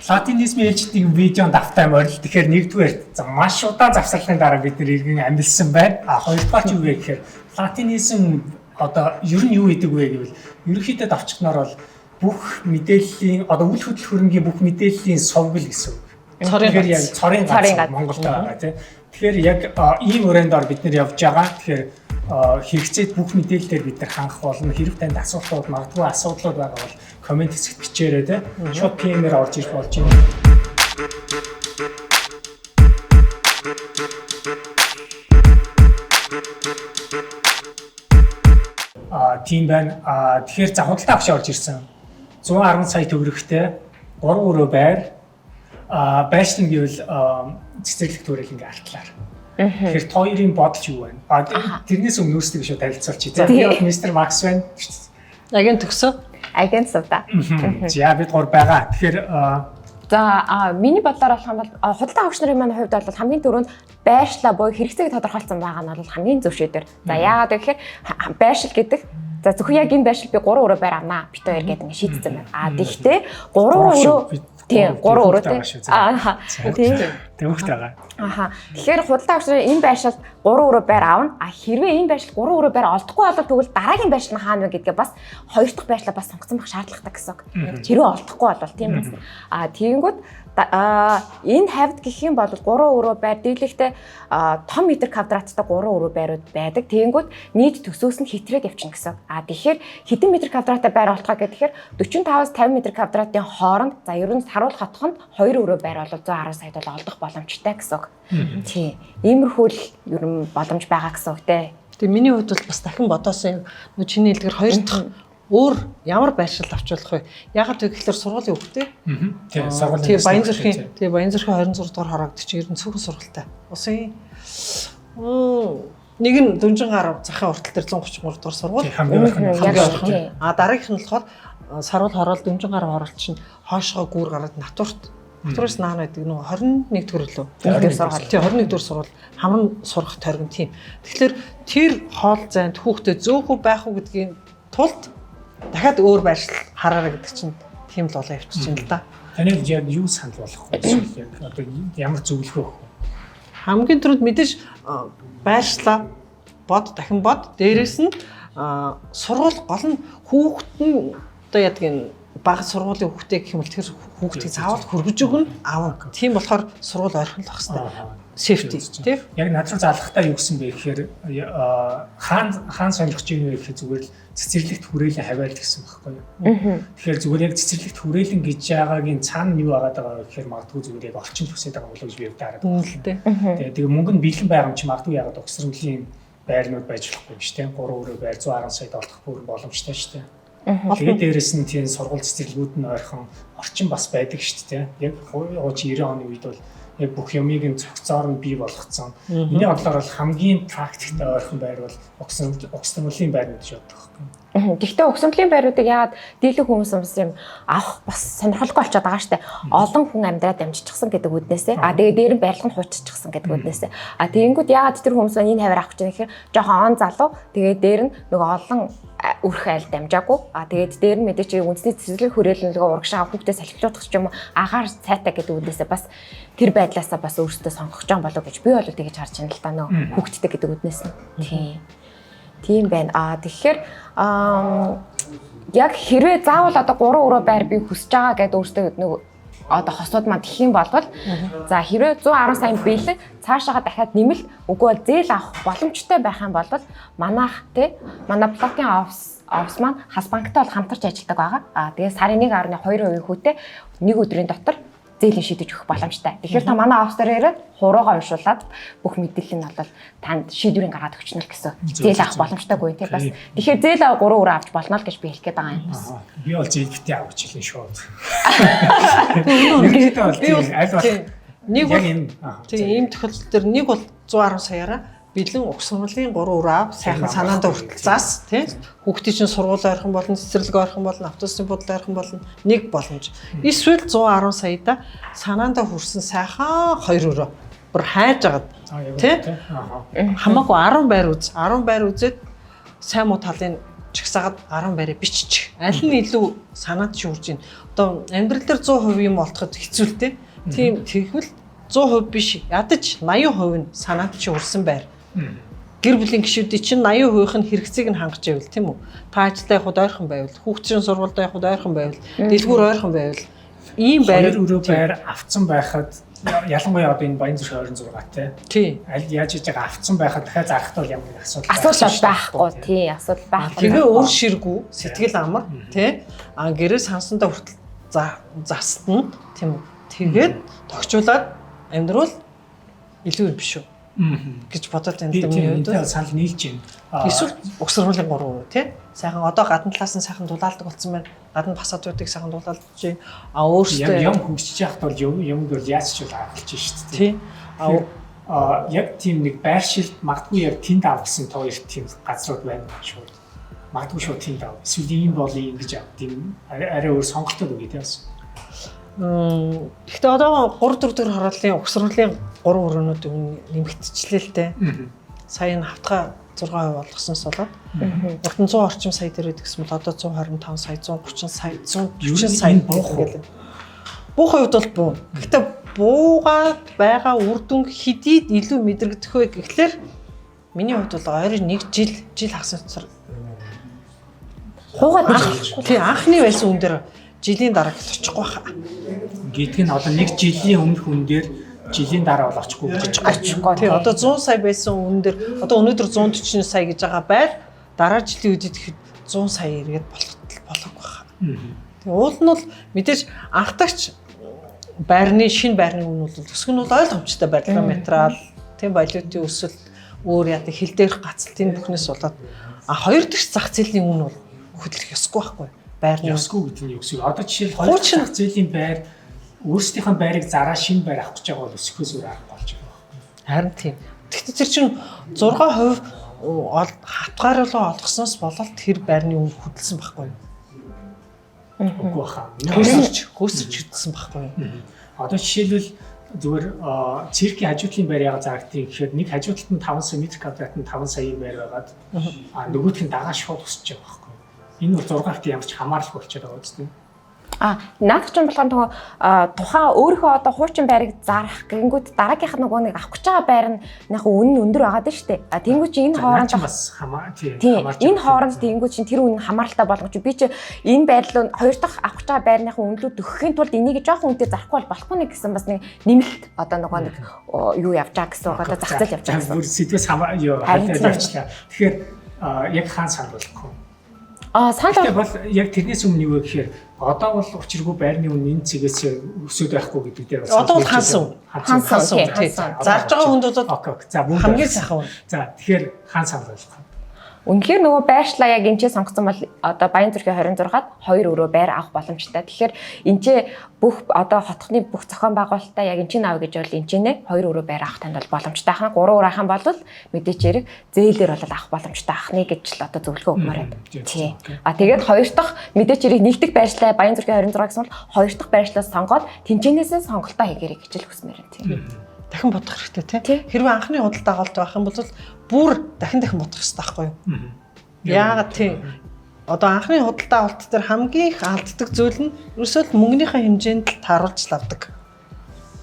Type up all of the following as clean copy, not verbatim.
Латинизм ээлжидийн видеонд автаа морил. Тэгэхээр нэгдүгээр маш удаан завсарлын дараа бид нэр иргэн амилсан байна. Хоёрдугаар ч юу вэ гэхээр латинизм одоо ер нь юу гэдэг вэ гэвэл ерөнхийдөө давчхнаар бол бүх мэдээллийн одоо үйл хөдлөх хөрөнгийн бүх мэдээллийн совгол гэсэн үг. Тэгэхээр яг цорын гац Монголд байгаа тийм. Тэгэхээр яг ийм өрөөндор бид нэр явж байгаа. Тэгэхээр хэрэгцээд бүх мэдээлэлээр бид нар хангах болно. Хэрэг танд асуултууд магадгүй асуудлууд байгаа бол комент хэсэгт бичээрэй тийм. Шууд PM-ээр орж ирж болж байна. Тийм байна. Тэгэхээр за худалдаа агш орж ирсэн. 110 сая төгрөгтэй 3 өрөө байр байшлан гэвэл цэцэрлэгт хүрээлэнгийн артлаар. Тэгэхээр хоёрын бодол юу вэ? Тэрнээс өмнөөс тийм шүү танилцуулчих. Би бол мистер Макс байна. Агент төгсөө. Агент сувда. За бид гур байгаа. Тэгэхээр за миний бодлоор болох юм бол худалдаа авагч нарын маань хувьд бол хамгийн түрүүнд байршлаа буюу хэрэгцээг тодорхойлсон байгаа нь бол хамгийн зөв шийдвэр. За яагаад гэхээр байршил гэдэг за зөвхөн яг энэ байршил би 3 өрөө байр авнаа бит хоёр гэдэг ингэ шийдсэн байна. Тэгэхдээ 3 өрөө тийм 3 өрөөтэй. Тийм. Төвхт байгаа. Тэгэхээр худалдаа авагч энэ байршилд 3 өрөө байр аавна. Хэрвээ энэ байршилд 3 өрөө байр олдохгүй бол тэгвэл дараагийн байршил нь хаана вэ гэдгээ бас хоёр дахь байршлаа бас сонгосон байх шаардлагатай гэсэн үг. Хэрвээ олдохгүй бол тийм үү. Тэгэнгүүт энэ хавьд гэх юм бол 3 өрөө байр дийлэгтэй том метр квадраттай 3 өрөө байрууд байдаг. Тэгэнгүүт нийт төсөөс нь хитрээд явчихна гэсэн. Тэгэхээр хэдэн метр квадраттай байр олдохоо гэхээр 45-аас 50 метр квадратын хооронд за ер нь саруул хотхонд 2 өрөө байр бол 110 саяд бол олдох боломжтой гэсэн үг. Тийм. Иймэрхүү л ер нь боломж байгаа гэсэн үг те. Тэгээ миний хувьд бол бас дахин бодоосон юм. Чиний хэлдгээр хоёр дахь өөр ямар байршил авчруулах вэ? Ягаад вэ гэхээр сургуулийн хөвгтэй. Тийм, сургуулийн. Тийм, Баянзүрхийн 26 дугаар хороогт чи ер нь цөөхөн сургуультай. Усын нэг нь Дүнжин гар захын уртал дээр 133 дугаар сургууль. Хамгийн орхон. Дараагийнх нь болохоор Саруул хороол Дүнжин гар хороолт чинь хоошгоо гүүр гараад Натуурс наана гэдэг нэг 21 дэх лөө. 21 дэх сургууль хамран сурах тойрог тийм. Тэгэхээр тэр хоол зайд хүүхдэд зөөхөө байх уу гэдгийн тулд дахиад өөр байршил хараарай гэдэг чинь тийм л болоо явчихсан л да. Таны яг юу санал болох вэ? Одоо ямар зөвлөх вэ? Хамгийн түрүүнд мэдээж байршлаа дахин бод дээрээс нь сургууль гол нь хүүхэд нь одоо ядгийн бага сургуулийн хүүхдээ гэх юм бол тэр хүүхдийг заавал хөргөж өгнө аав. Тийм болохоор сургууль ойрхон л байх хэрэгтэй. Safety тийм. Яг надруу заалгахтаа юу гэсэн бэ гэхээр хаан сонирхож юм гэхээр зүгээр л цэцэрлэгт хүрээлэн хаваал гэсэн байхгүй юу. Тэгэхээр зүгээр яг цэцэрлэгт хүрээлэн гэж байгаагийн цаана юу агаад байгаа гэхээр магадгүй зүгээр яг орчин төсөөд байгаа болов гэж би дараад байна. Тэгээ мөнгө нь бэлэн байгаа юм чи магадгүй ягаад угсралын байрнууд байж болохгүй шүү дээ. 3 өрөө байр 110 саяд олдох бүр боломжтой шүү дээ. Тэгээд дээрэс нь тийм сургууль цэцэрлэгүүд нь ойрхон орчин бас байдаг шүү дээ. Яг 90 оны үед бол яг бүх юмыг нь цогцоор нь бий болгоцсон. Миний бодлоор бол хамгийн практиктэй ойрхон байр бол угсралын байр гэж боддог байхгүй. Гэхдээ угсралын байруудыг яагаад дийлэн хүмүүс юм авах бас сонирхолтой болчиход байгаа штэ. Олон хүн амьдраад амжчихсан гэдэг үднээсээ. Тэгээ дээр нь байрлал нь хууччихсан гэдэг үднээсээ. Тэгэнгүүт яагаад тэр хүмүүс энэ хавар авах гэж нэхэр жоохон он залуу. Тэгээ дээр нь нөгөө олон үрх айл дамжаагүй. Тэгээд дээр нь мэдээч үндэсний цэцэрлэг хүрээлэнлэгөө урагшаа хүүхдээ салхилуулах ч юм уу агаар цайтай гэдэг үднээсээ бас тэр байдлаасаа бас өөрсдөө сонгох жоон болов гэж би бол тэгэж харж байна л да нөө хүүхдтэй гэдэг үднээс нь. Тийм байна. Тэгэхээр яг хэрвээ заавал одоо 3 өрөө байр би хүсэж байгаа гэдэг өөртөө нөгөө одоо хосууд маань тэх юм бол за хэрвээ 110 сая бэлэн цаашаага дахиад нэмэл үгүй бол зээл авах боломжтой байх юм бол манайх манай блокийн офс маань хас банктай бол хамтарч ажилладаг байгаа. Тэгээд сарын 1.2% хүүтэй нэг өдрийн дотор зээлийн шийдэж өгөх боломжтой. Тэгэхээр та манай офс дээр ирээд хуруугаа уншуулад бүх мэдээлэл нь бол танд шийдвэрийг гаргаад өгчнө л гэсэн. Зээл авах боломжтойгүй тийм бас. Тэгэхээр зээл 3 өрөө авч болно л гэж би хэлэх гээд байгаа юм бас. Би бол зээлгтээ авч хэлэн шууд. Аль болох нэг бол тийм ийм тохиолдол төр нэг бол 110 саяараа бэлэн угсралын 3 өрөө ав сайхан санаандаа хүртэлцээс тийм хүүхдийн чинь сургууль ойрхон болно, цэцэрлэг ойрхон болно, автобусны буудлын ойрхон болно нэг боломж. Эсвэл 110 саяда санаандаа хүрсэн сайхан 2 өрөө бүр хайж агаад тийм хамаагүй 10 байр үз 10 байр үзээд сайн муу талын чагсаагаад 10 байраа биччих. Аль нь илүү санаанд шүүрж байна. Одоо амьдрал дээр 100% юм болоход хэцүү л те. Тийм тэгвэл 100% биш. Ядаж 80% нь санаанд шүүрсэн байр. Гэр бүлийн гишүүдийн чинь 80% нь хэрэгцээг нь хангаж байвал тийм үү? Та ажилдаа явхад ойрхон байвал, хүүхдийн сургуультай явхад ойрхон байвал, дэлгүүр ойрхон байвал ийм байр өрөө байр авцсан байхад ялангуяа одоо энэ Баянзүрх 26 тий. Аль яаж хийж байгаа авцсан байхад дахиад зарахтаа бол ямар нэг асуудал байхгүй тий асуудал байхгүй. Тэгээ өөр ширгүү сэтгэл амар тий. Гэрээ сансандаа хүртэл застна тийм үү? Тэгээд тогтчуулаад амьдрал илүү юм биш үү? Гэж бодоод байна. Тэгээд санал нийлж байна. Эсвэл угсруулын 3% тий. Сайхан одоо гадна талаас нь сайхан дулаалдаг болсон байна. Гадна фасадуудыг сайхан дулаалж байна. Өөртөө юм хөгжиж яхад бол юм бол яаж ч бол гаргалж шүү дээ. Тий. Яг тийм нэг байршилд магадгүй яг тэнд авсан хоёр тийм газрууд байна шүү. Магадгүй шүү тэнд ав. Эсвэл ийм болъё ингэж ав. Тийм арай өөр сонголтууд үгүй тийм. Гэхдээ одоо 3-4 дэх хорооллын угсруулын 3 өрөөнүүд нэмэгдчихлээ л дээ. Сая энэ хавтга 6% болгосноос болоод 100 орчим сая дээр гэсэн бол одоо 125 сая, 130 сая, 140 сая ингээл. Бүх хувьд бол буу. Гэхдээ буугаад байгаа үр дүн хэдийд илүү мэдрэгдэх вэ гэхлээр миний хувьд бол ойрын 1 жил хагас дотор хуугаад тий анхны байсан үн дээр жилийн дараа очихгүй хаа. Гэдг нь одоо 1 жилийн өмнөх үн дээр жилийн дараа бол очихгүй гэж очихгүй. Тий одоо 100 сая байсан үн дээр одоо өнөөдөр 140 сая гэж байгаа байр дараа жилийн үед ихэд 100 сая эргээд болохгүй хаа. Тэгээ уул нь бол мэдээж анхдагч шинэ байрны үн бол төсөг нь бол ойлгомжтой барилгын материал, тийм валютын өсөлт, өөр яадаг хил дээрх гацалтын бүхнээс болоод хоёр дахь зах зээлийн үн бол хөдлөх ёсгүй байхгүй. Байрны ёсгүй гэдэг нь юу гэсэн. Одоо жишээл хоёр зах зээлийн байр өөрсдийнхөө байрыг зараа шинэ байр авах гэж байгаа бол өсөхөөс өөр арга болж байгаа байхгүй. Харин тийм. Гэхдээ тэр чинь 6% хатгаараа олгосноос болоод тэр байрны үн хөдөлсөн байхгүй юу? Үгүй хаа. Хөөсөж хөдөлсөн байхгүй юу? Одоо жишээлбэл зүгээр циркийн хажуудлын байр яагаад зарагдгийг гэхээр нэг хажуудлалт нь 5 сая метр квадрат нь 5 сая байр байгаад нөгөөх нь дагаа шууд өсөж байгаа байхгүй. Энэ бол 6-т ямар ч хамаарал болчиход байгаа үстэй. Наадах чинь болохоор нөгөө тухайн өөрийнхөө одоо хуучин байрыг зарах гингүүд дараагийнх нь нөгөө нэг авах гэж байгаа байр нь яг үнэ өндөр байгаа дээ шүү дээ. Тэнгүү чи энэ хооронд бас хамаарч энэ хооронд тэнгүү чи тэр үнэ хамааралтай болгож би чи энэ байрлал хоёр дахь авах гэж байгаа байрныхаа үнэлүүд өгөхийн тулд энийг жоохон үнэтэй зарахгүй бол болохгүй нэг гэсэн бас нэг нэмэлт одоо нөгөө нэг юу явж байгаа гэсэн одоо зах зээл явж байгаа гэсэн. Бүр сэдвээс хамаарчлаа. Тэгэхээр яг хаан санал болохгүй. Санал бол яг тэрнээс өмнө юу вэ гэхээр одоо бол учиргүй байрны үнэ энэ цэгээс өсөд байхгүй гэдэг дээр бас одоо бол хаансан зарж байгаа хүнд бол хамгийн сайхан үн. За тэгэхээр хаан санал болох. Үнэхээр нөгөө байршлаа яг энэчээ сонгоцсон бол одоо Баянзүрхийн 26-ад 2 өрөө байр авах боломжтой. Тэгэхээр энэчээ бүх одоо хотхны бүх зохион байгуулалтаа яг энэчээ авъя гэж бол энэчээ 2 өрөө байр авах танд бол боломжтой хаа. 3 өрөө авах юм бол мэдээч хэрэг зээлээр бол авах боломжтой ахны гэж л одоо зөвлөгөө өгмөр байна. Тий. Тэгээд хоёр дахь мэдээч хэрэг нэг дахь байршлаа Баянзүрхийн 26 гэсэн бол хоёр дахь байршлаас сонгоод тэнцэнээсээ сонголтоо хийгэрэй гэж л хүсмээр байна. Тий. Дахин бодох хэрэгтэй тий. Хэрвээ анхны худалдаа голт байх юм бол бүр дахин бодох хэрэгтэй байхгүй юу? Яагаад тий. Одоо анхны худалдаа голт дээр хамгийн их алддаг зүйл нь ерөөсөө мөнгөнийхөө хэмжээнд л тааруулж лавдаг.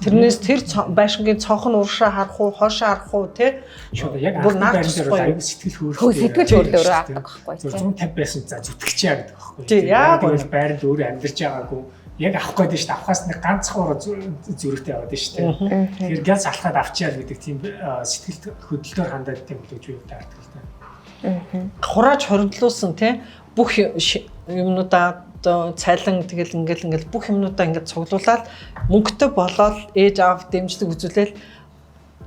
Тэрнээс тэр байшингийн цонх нь уршаа харах уу, хоошоо харах уу тий. Шууд яг анхны байрны дээр аюу сэтгэл хөдлөлт өөрөө авдаг байхгүй тий. 150 байсан за зүтгэж яа гэдэг байхгүй. Тий. Яг бол байранд өөрөө амьдарч байгаагүй яг авах гээд шүү дээ. Авахаас нэг ганцхан зүрхтэй яваад шүү дээ. Тэгэхээр газ алхаад авчиал гэдэг тийм сэтгэл хөдлөлтөөр хандаад тийм гэж юу таардаг л та. Хурааж хоригдлуулсан тий бүх юмнуудаа одоо цайлан тэгэл ингээл бүх юмнуудаа ингээд цуглуулад мөнгөтэй болоод ээж аав дэмждэг үзүүлэл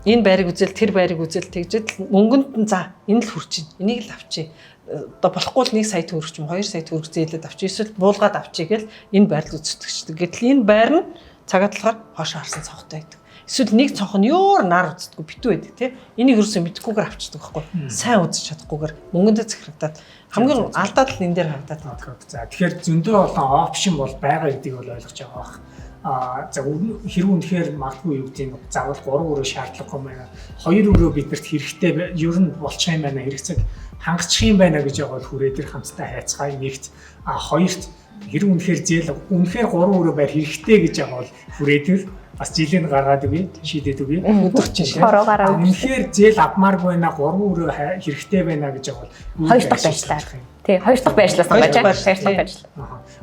энэ байрыг үзэл тэр байрыг үзэл тэгжэл мөнгөнд нь за энэ л хүрчин энийг л авчи одоо болохгүй л 1 сая төгрөг ч юм 2 сая төгрөг зээлээд авчи эсвэл буулгаад авчи гэл энэ байрлал үздэг. Гэтэл энэ байр нь цагаад болохоор хошоо харсан цонхтой байдаг. Эсвэл нэг цонх нь ёор нар үздэг битүү байдаг тий. Энийг юусэн мэдхгүйгээр авчдаг байхгүй. Сайн үзэж чадахгүйгээр мөнгөндөө захирагдаад хамгийн алдаад л энэ дээр харагдаад байна. За тэгэхээр зөндөө олон опшн бол байгаа гэдгийг бол ойлгож байгаа бах. хэрэг үнэхээр магадгүй юу гэдэг нь заавал 3 өрөө шаардлагагүй юм байна. 2 өрөө биднэрт хэрэгтэй ер нь болчих юм байна. Хэрэгцээг хангацчих юм байна гэж байгаа бол хүрээ дээр хамтдаа хайцгаая. Нэгт хоёрт хэрэг үнэхээр зээл үнэхээр 3 өрөө байр хэрэгтэй гэж байгаа бол хүрээ дээр бас жилийн гаргаад үгүй шийдээд үгүй өдөрч чинь. Хороогараа үнэхээр зээл авмааргүй байна 3 өрөө хэрэгтэй байна гэж байгаа бол хоёр дахь байшлаа. Тий, хоёр дахь байшлаас байгаа тийм. Хоёр дахь байшла.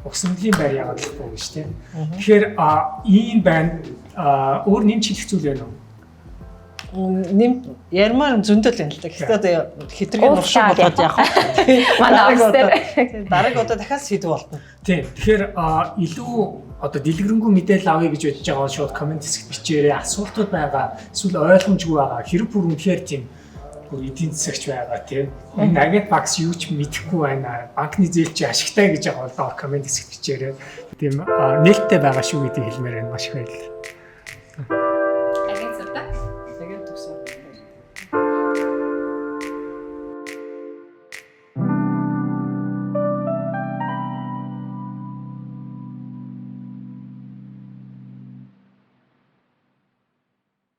Угсамдлын байр яагаад гэхгүй гэж тийм. Тэгэхээр ийм байна өөр нэмж хэлэх зүйл байна уу? Нэм ярмаар зөндөл юм л да. Гэхдээ хитргийн уршиг болоод яах вэ? Манай офс дээр Дараагийн удаа дахиад сэдв болно. Тийм. Тэгэхээр илүү одоо дэлгэрэнгүй мэдээлэл авъя гэж бодож байгаа шууд комент хэсэгт бичээрэй. Асуултууд байгаа, эсвэл ойлгомжгүй байгаа. Хэрэг бүр үнэхээр тийм эдийн засагч байгаа тийм. Энэ Nugget Box юу ч мэдэхгүй байна. Банкны зээл чи ашигтай гэж байгаа бол комент хэсэгт бичээрэй. Тийм нээлттэй байгаа шүү гэдгийг хэлмээр байна. Маш их баярлалаа.